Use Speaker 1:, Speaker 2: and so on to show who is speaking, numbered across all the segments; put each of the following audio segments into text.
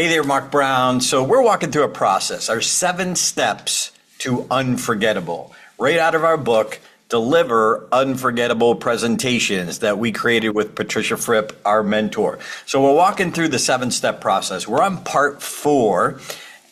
Speaker 1: Hey there, Mark Brown. So we're walking through a process, our 7 steps to unforgettable, right out of our book, Deliver Unforgettable Presentations, that we created with Patricia Fripp, our mentor. So we're walking through the 7-step process. We're on part 4.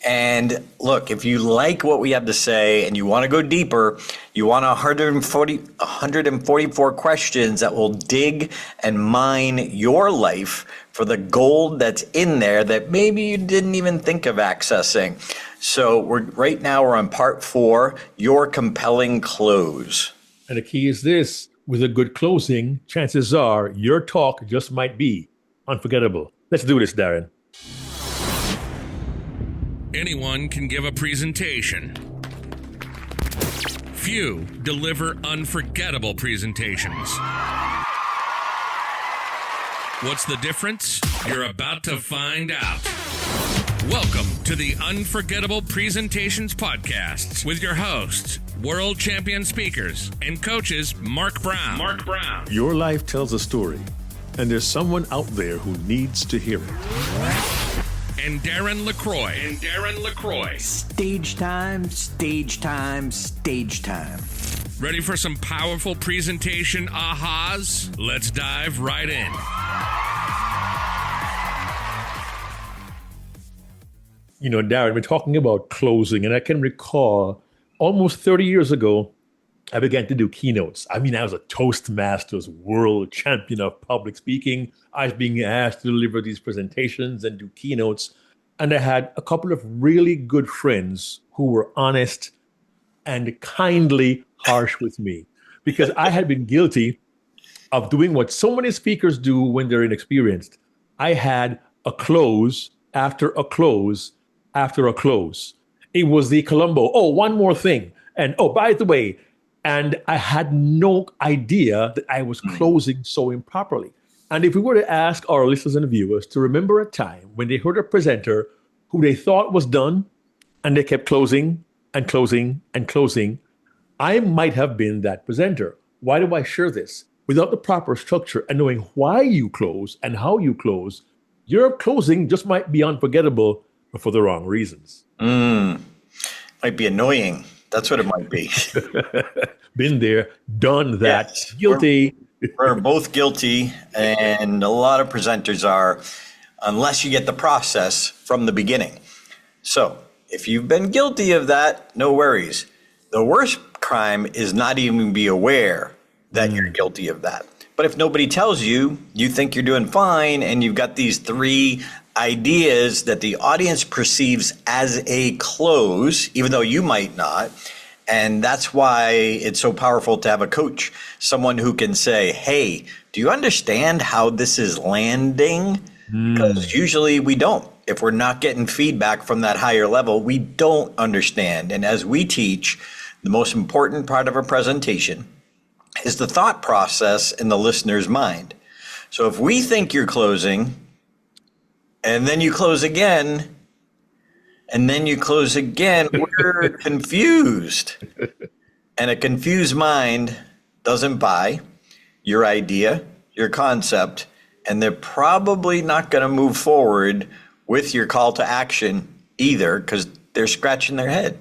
Speaker 1: And look, if you like what we have to say and you want to go deeper, you want 144 questions that will dig and mine your life for the gold that's in there that maybe you didn't even think of accessing. So right now we're on part 4, your compelling close.
Speaker 2: And the key is this: with a good closing, chances are your talk just might be unforgettable. Let's do this, Darren.
Speaker 3: Anyone can give a presentation. Few deliver unforgettable presentations. What's the difference? You're about to find out. Welcome to the Unforgettable Presentations Podcasts with your hosts, world champion speakers and coaches Mark Brown.
Speaker 4: Your life tells a story, and there's someone out there who needs to hear it.
Speaker 3: And Darren LaCroix.
Speaker 5: Stage time, stage time, stage time.
Speaker 3: Ready for some powerful presentation ahas? Let's dive right in.
Speaker 2: You know, Darren, we're talking about closing, and I can recall almost 30 years ago, I began to do keynotes. I was a Toastmasters world champion of public speaking. I was being asked to deliver these presentations and do keynotes. And I had a couple of really good friends who were honest and kindly harsh with me, because I had been guilty of doing what so many speakers do when they're inexperienced. I had a close after a close after a close. It was the Columbo, oh, one more thing. And oh, by the way, and I had no idea that I was closing so improperly. And if we were to ask our listeners and viewers to remember a time when they heard a presenter who they thought was done and they kept closing and closing and closing, I might have been that presenter. Why do I share this? Without the proper structure and knowing why you close and how you close, your closing just might be unforgettable, but for the wrong reasons.
Speaker 1: Might be annoying. That's what it might be.
Speaker 2: Been there, done that,
Speaker 1: Yes.
Speaker 2: guilty.
Speaker 1: We're both guilty, and a lot of presenters are, unless you get the process from the beginning. So if you've been guilty of that, no worries. The worst crime is not even be aware that you're guilty of that. But if nobody tells you, you think you're doing fine, and you've got these 3 ideas that the audience perceives as a close, even though you might not. And that's why it's so powerful to have a coach, someone who can say, hey, do you understand how this is landing? Because usually we don't. If we're not getting feedback from that higher level, we don't understand. And as we teach, the most important part of a presentation is the thought process in the listener's mind. So if we think you're closing, and then you close again, and then you close again, we're confused. And a confused mind doesn't buy your idea, your concept, and they're probably not going to move forward with your call to action either, because they're scratching their head.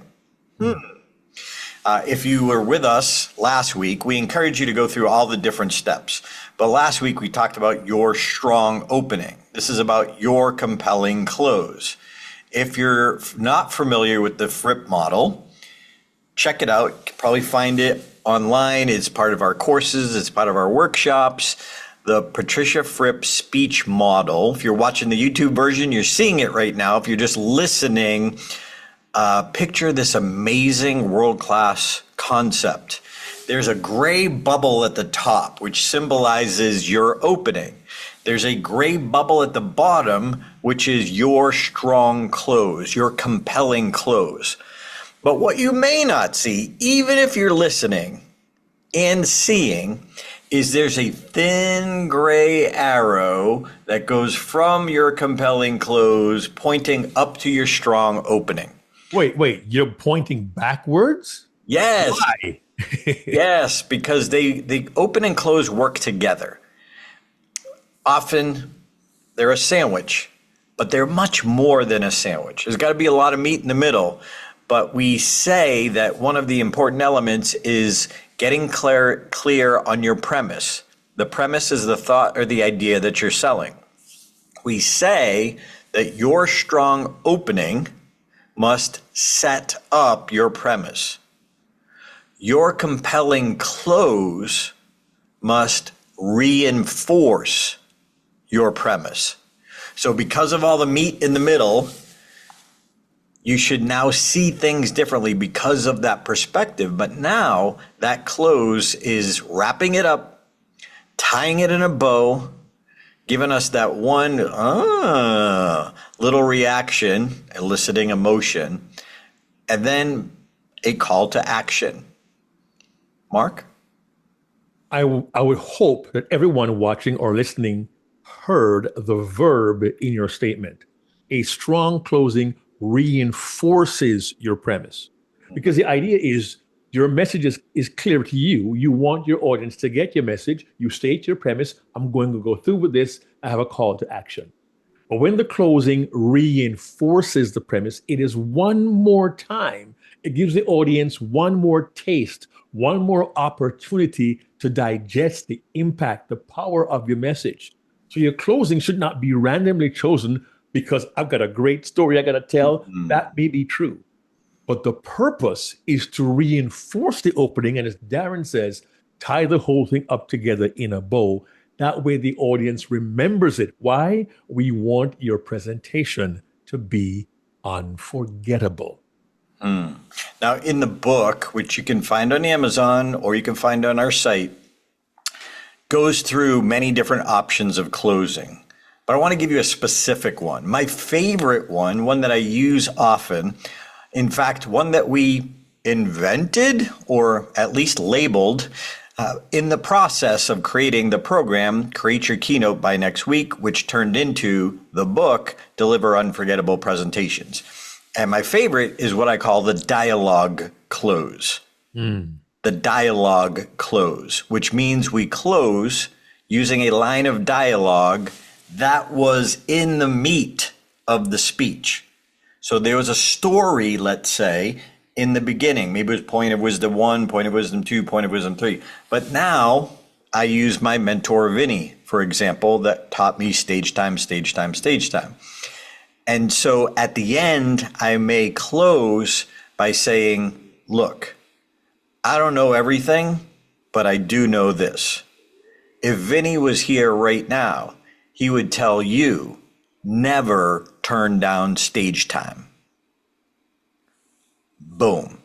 Speaker 1: If you were with us last week, we encourage you to go through all the different steps. But last week we talked about your strong opening. This is about your compelling close. If you're not familiar with the Fripp model, check it out. You can probably find it online. It's part of our courses. It's part of our workshops. The Patricia Fripp speech model. If you're watching the YouTube version, you're seeing it right now. If you're just listening, picture this amazing world-class concept. There's a gray bubble at the top, which symbolizes your opening. There's a gray bubble at the bottom, which is your strong close, your compelling close. But what you may not see, even if you're listening and seeing, is there's a thin gray arrow that goes from your compelling close pointing up to your strong opening.
Speaker 2: Wait, you're pointing backwards?
Speaker 1: Yes.
Speaker 2: Why?
Speaker 1: Yes, because the open and close work together. Often they're a sandwich. but they're much more than a sandwich. There's got to be a lot of meat in the middle. But we say that one of the important elements is getting clear on your premise. The premise is the thought or the idea that you're selling. We say that your strong opening must set up your premise. Your compelling close must reinforce your premise. So because of all the meat in the middle, you should now see things differently because of that perspective. But now that close is wrapping it up, tying it in a bow, giving us that one little reaction, eliciting emotion, and then a call to action. Mark?
Speaker 2: I would hope that everyone watching or listening heard the verb in your statement. A strong closing reinforces your premise. Because the idea is your message is clear to you. You want your audience to get your message. You state your premise. I'm going to go through with this. I have a call to action. But when the closing reinforces the premise, it is one more time. It gives the audience one more taste, one more opportunity to digest the impact, the power of your message. So your closing should not be randomly chosen because I've got a great story I got to tell. That may be true. But the purpose is to reinforce the opening. And as Darren says, tie the whole thing up together in a bow. That way the audience remembers it. Why? We want your presentation to be unforgettable.
Speaker 1: Now, in the book, which you can find on Amazon or you can find on our site, goes through many different options of closing. But I want to give you a specific one. My favorite one that I use often, in fact, one that we invented or at least labeled in the process of creating the program, Create Your Keynote by Next Week, which turned into the book, Deliver Unforgettable Presentations. And my favorite is what I call the dialogue close. The dialogue close, which means we close using a line of dialogue that was in the meat of the speech. So there was a story, let's say, in the beginning. Maybe it was point of wisdom 1, point of wisdom 2, point of wisdom 3. But now I use my mentor, Vinny, for example, that taught me stage time, stage time, stage time. And so at the end, I may close by saying, look, I don't know everything, but I do know this. If Vinny was here right now, he would tell you, never turn down stage time. Boom.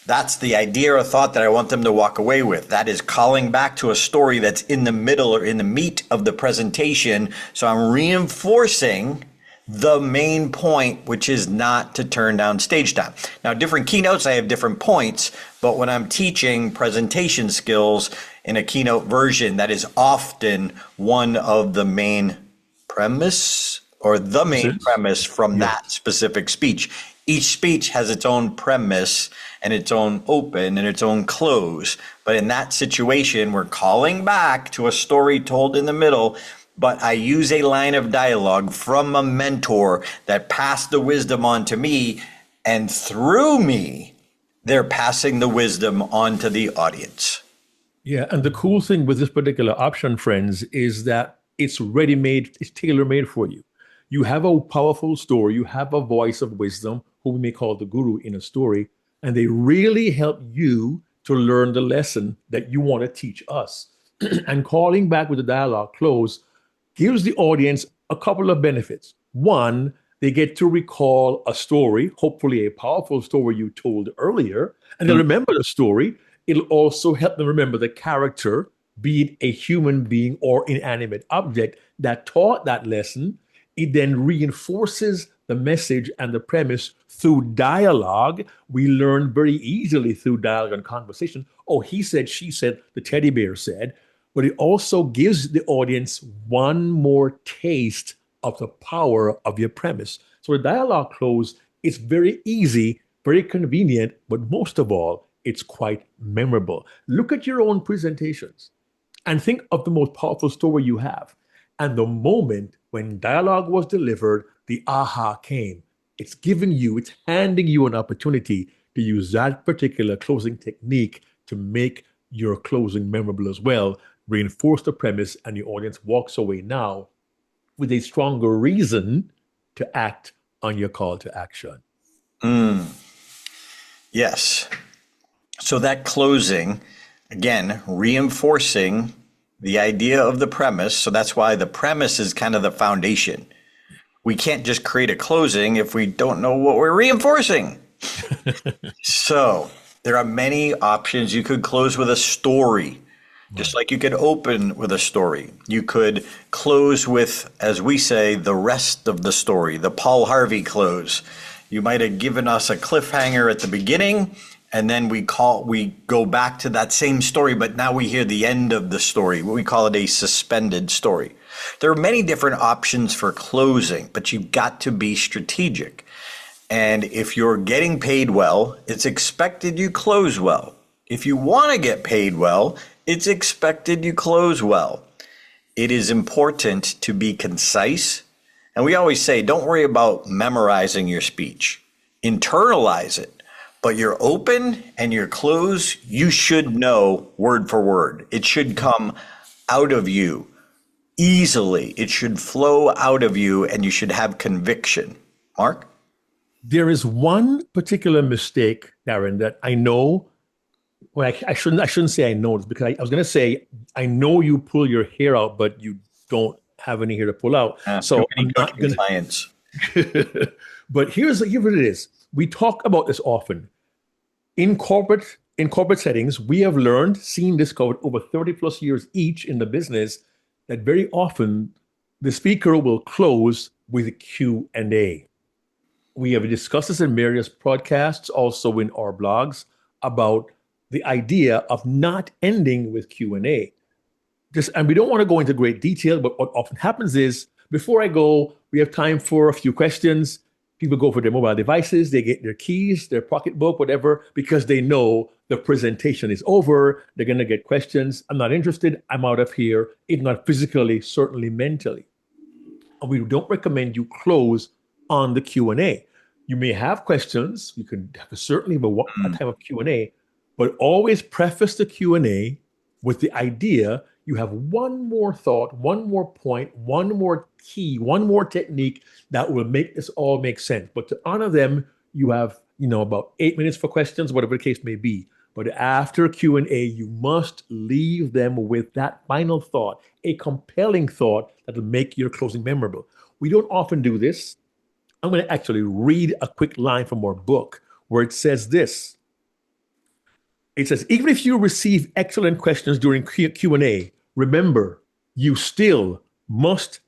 Speaker 1: That's the idea or thought that I want them to walk away with. That is calling back to a story that's in the middle or in the meat of the presentation. So I'm reinforcing the main point, which is not to turn down stage time. Now, different keynotes, I have different points, but when I'm teaching presentation skills in a keynote version, that is often one of the main premise or the main premise from that specific speech. Each speech has its own premise and its own open and its own close. But in that situation, we're calling back to a story told in the middle, but I use a line of dialogue from a mentor that passed the wisdom on to me, and through me, they're passing the wisdom on to the audience.
Speaker 2: Yeah, and the cool thing with this particular option, friends, is that it's ready-made, it's tailor-made for you. You have a powerful story, you have a voice of wisdom, who we may call the guru in a story, and they really help you to learn the lesson that you want to teach us. And calling back with the dialogue close gives the audience a couple of benefits. One, they get to recall a story, hopefully a powerful story you told earlier, and they'll remember the story. It'll also help them remember the character, be it a human being or inanimate object that taught that lesson. It then reinforces the message and the premise through dialogue. We learn very easily through dialogue and conversation. Oh, he said, she said, the teddy bear said. But it also gives the audience one more taste of the power of your premise. So the dialogue close is very easy, very convenient, but most of all, it's quite memorable. Look at your own presentations and think of the most powerful story you have. And the moment When dialogue was delivered, the aha came. It's handing you an opportunity to use that particular closing technique to make your closing memorable as well, reinforce the premise, and your audience walks away now with a stronger reason to act on your call to action.
Speaker 1: Yes. So that closing, again, reinforcing the idea of the premise. So that's why the premise is kind of the foundation. We can't just create a closing if we don't know what we're reinforcing. So there are many options. You could close with a story, just like you could open with a story. You could close with, as we say, the rest of the story, the Paul Harvey close. You might have given us a cliffhanger at the beginning, and then we go back to that same story, but now we hear the end of the story. We call it a suspended story. There are many different options for closing, but you've got to be strategic. And if you're getting paid well, it's expected you close well. If you want to get paid well, it's expected you close well. It is important to be concise. And we always say, don't worry about memorizing your speech. Internalize it. But your open and your close, you should know word for word. It should come out of you easily. It should flow out of you, and you should have conviction. Mark?
Speaker 2: There is one particular mistake, Darren, that I know. Well, I shouldn't say I know this, because I was going to say, I know you pull your hair out, but you don't have any hair to pull out. So I'm not going to. But here's what it is. We talk about this often. In corporate settings, we have learned, seen, discovered over 30 plus years each in the business, that very often the speaker will close with a Q&A. We have discussed this in various podcasts, also in our blogs, about the idea of not ending with Q&A. And we don't want to go into great detail, but what often happens is, before I go, we have time for a few questions. People go for their mobile devices, they get their keys, their pocketbook, whatever, because they know the presentation is over. They're going to get questions. I'm not interested. I'm out of here, if not physically, certainly mentally. And we don't recommend you close on the Q&A. You may have questions. You can certainly have a time of Q&A, but always preface the Q&A with the idea you have one more thought, one more point, one more key, one more technique that will make this all make sense. But to honor them, you have, about 8 minutes for questions, whatever the case may be. But after Q&A, you must leave them with that final thought, a compelling thought that will make your closing memorable. We don't often do this. I'm going to actually read a quick line from our book where it says this. It says, even if you receive excellent questions during Q&A, remember, you still must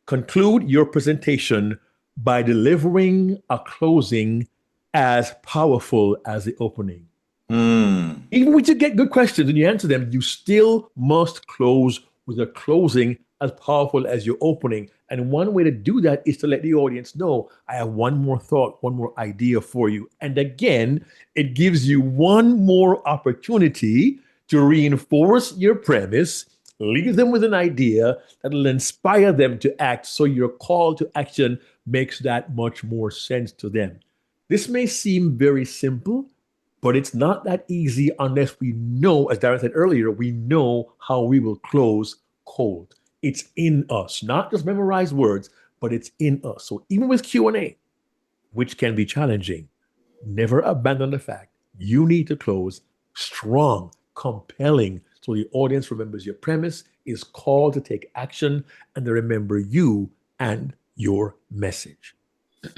Speaker 2: conclude your presentation by delivering a closing as powerful as the opening. Even when you get good questions and you answer them, you still must close with a closing as powerful as your opening. And one way to do that is to let the audience know, I have one more thought, one more idea for you. And again, it gives you one more opportunity to reinforce your premise, leave them with an idea that will inspire them to act, so your call to action makes that much more sense to them. This may seem very simple, but it's not that easy unless we know, as Darren said earlier, we know how we will close cold. It's in us, not just memorized words, but it's in us. So even with Q&A, which can be challenging, never abandon the fact you need to close strong, compelling, so the audience remembers your premise, is called to take action, and they remember you and your message.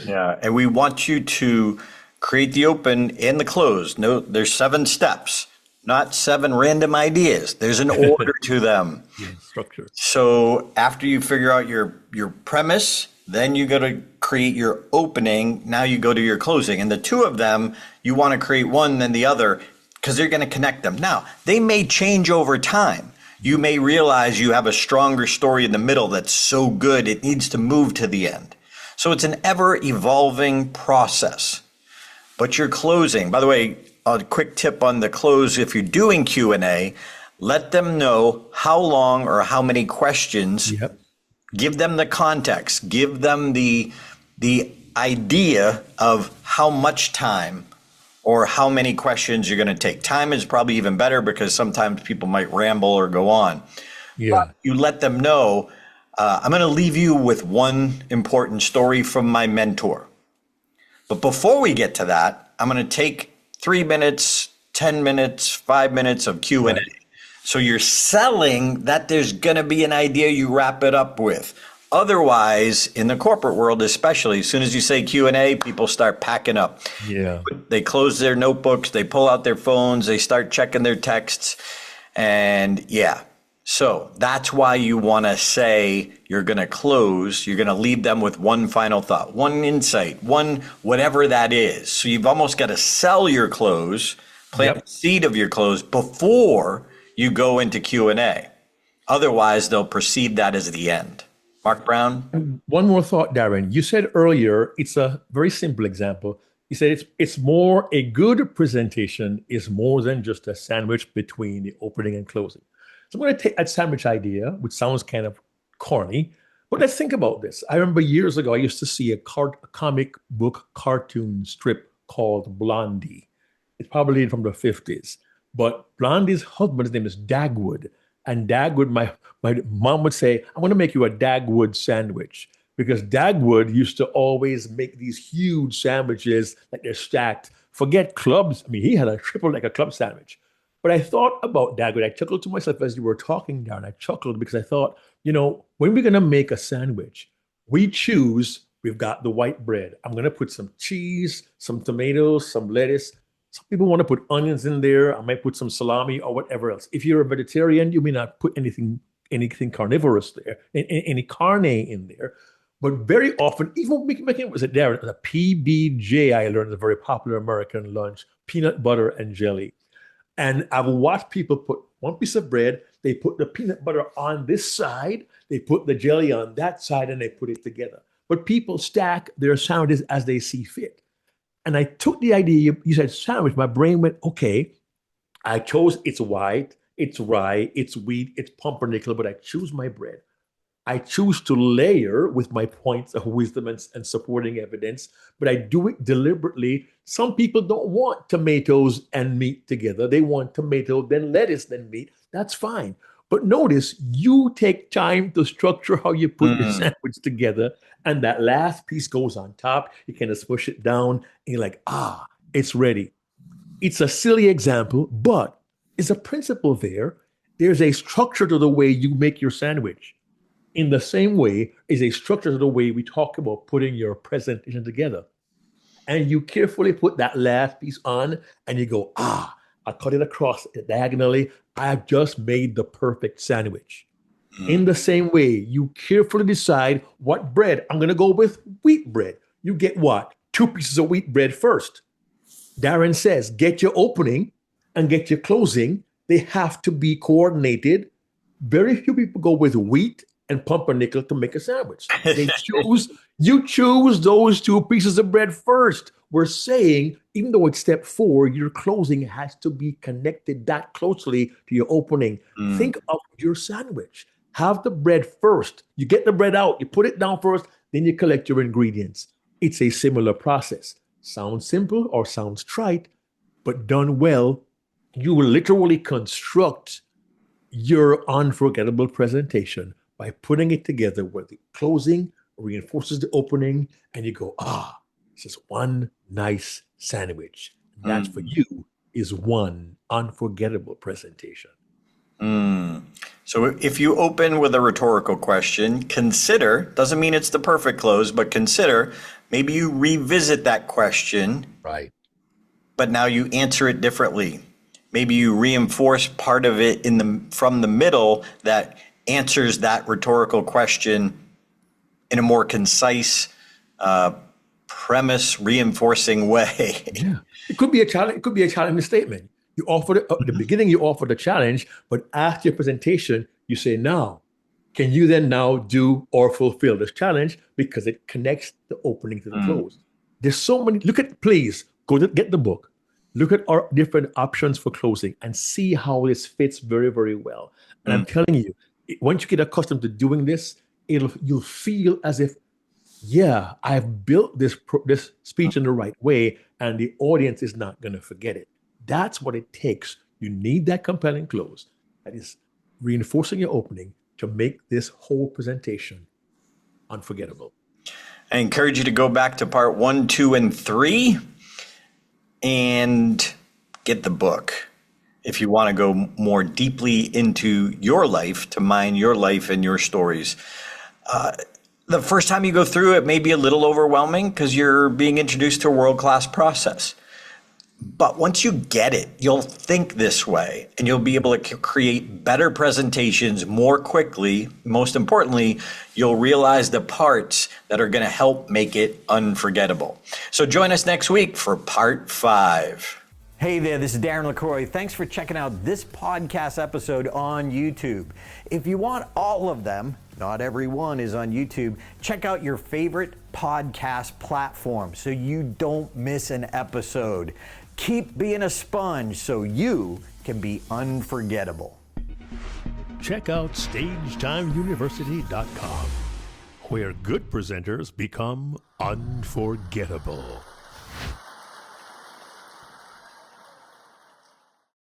Speaker 1: Yeah, and we want you to create the open and the close. No, there's 7 steps, not 7 random ideas. There's an order to them.
Speaker 2: Yeah, structure.
Speaker 1: So after you figure out your premise, then you got to create your opening. Now you go to your closing. And the two of them, you want to create one, then the other, because they're going to connect them. Now, they may change over time. You may realize you have a stronger story in the middle that's so good it needs to move to the end. So it's an ever-evolving process. But your closing, by the way, a quick tip on the close, if you're doing Q&A, let them know how long or how many questions Give them the context, give them the idea of how much time or how many questions you're going to take. Time is probably even better because sometimes people might ramble or go on.
Speaker 2: Yeah.
Speaker 1: But you let them know, I'm going to leave you with one important story from my mentor. But before we get to that, I'm going to take 3 minutes, 10 minutes, 5 minutes of Q&A.
Speaker 2: Right.
Speaker 1: So you're selling that there's going to be an idea you wrap it up with. Otherwise, in the corporate world especially, as soon as you say Q&A, people start packing up.
Speaker 2: Yeah.
Speaker 1: They close their notebooks, they pull out their phones, they start checking their texts. And yeah, so that's why you want to say you're going to close, you're going to leave them with one final thought, one insight, one whatever that is. So you've almost got to sell your close, plant the seed of your close before you go into Q&A. Otherwise, they'll perceive that as the end. Mark Brown?
Speaker 2: One more thought, Darren. You said earlier, it's a very simple example. You said it's more, a good presentation is more than just a sandwich between the opening and closing. So I'm going to take that sandwich idea, which sounds kind of corny, but let's think about this. I remember years ago, I used to see a comic book cartoon strip called Blondie. It's probably from the 50s. But Blondie's husband's name is Dagwood. And Dagwood, my mom would say, I'm going to make you a Dagwood sandwich. Because Dagwood used to always make these huge sandwiches, like they're stacked. Forget clubs. I mean, he had a triple like a club sandwich. But I thought about Dagwood. I chuckled to myself as you were talking, Darren. I chuckled because I thought, when we're going to make a sandwich, we've got the white bread. I'm going to put some cheese, some tomatoes, some lettuce. Some people want to put onions in there. I might put some salami or whatever else. If you're a vegetarian, you may not put anything carnivorous there, any carne in there. But very often, even making it was there, a PBJ, I learned, is a very popular American lunch, peanut butter and jelly. And I've watched people put one piece of bread, they put the peanut butter on this side, they put the jelly on that side, and they put it together. But people stack their sandwiches as they see fit. And I took the idea, you said sandwich, my brain went, okay, I chose it's white, it's rye, it's wheat, it's pumpernickel, but I choose my bread. I choose to layer with my points of wisdom and supporting evidence, but I do it deliberately. Some people don't want tomatoes and meat together. They want tomato, then lettuce, then meat. That's fine. But notice you take time to structure how you put your sandwich together, and that last piece goes on top. You kind of smush it down, and you're like, it's ready. It's a silly example, but it's a principle there. There's a structure to the way you make your sandwich. In the same way, is a structure to the way we talk about putting your presentation together. And you carefully put that last piece on, and you go, I cut it across diagonally. I've just made the perfect sandwich. In the same way, you carefully decide what bread. I'm going to go with wheat bread. You get what? 2 pieces of wheat bread first. Darren says, get your opening and get your closing. They have to be coordinated. Very few people go with wheat and pumpernickel to make a sandwich. You choose those 2 pieces of bread first. We're saying, even though it's step 4, your closing has to be connected that closely to your opening. Think of your sandwich. Have the bread first. You get the bread out, you put it down first, then you collect your ingredients. It's a similar process. Sounds simple or sounds trite, but done well, you will literally construct your unforgettable presentation by putting it together where the closing reinforces the opening, and you go, this is one nice sandwich. And that for you is one unforgettable presentation.
Speaker 1: So if you open with a rhetorical question, consider, doesn't mean it's the perfect close, but consider maybe you revisit that question.
Speaker 2: Right.
Speaker 1: But now you answer it differently. Maybe you reinforce part of it from the middle that answers that rhetorical question in a more concise, premise reinforcing way.
Speaker 2: Yeah. It could be a challenge. It could be a challenging statement. You offer it at the beginning. You offer the challenge, but after your presentation, you say, "Now, can you then now do or fulfill this challenge?" Because it connects the opening to the close. There's so many. Please go to get the book. Look at our different options for closing and see how this fits very, very well. And I'm telling you, once you get accustomed to doing this, you'll feel as if, yeah, I've built this speech in the right way, and the audience is not going to forget it. That's what it takes. You need that compelling close that is reinforcing your opening to make this whole presentation unforgettable.
Speaker 1: I encourage you to go back to part 1, 2, and 3 and get the book if you want to go more deeply into your life, to mine your life and your stories. The first time you go through it may be a little overwhelming because you're being introduced to a world-class process. But once you get it, you'll think this way and you'll be able to create better presentations more quickly. Most importantly, you'll realize the parts that are going to help make it unforgettable. So join us next week for part 5.
Speaker 5: Hey there, this is Darren LaCroix. Thanks for checking out this podcast episode on YouTube. If you want all of them, not every one is on YouTube, check out your favorite podcast platform so you don't miss an episode. Keep being a sponge so you can be unforgettable.
Speaker 4: Check out StagetimeUniversity.com, where good presenters become unforgettable.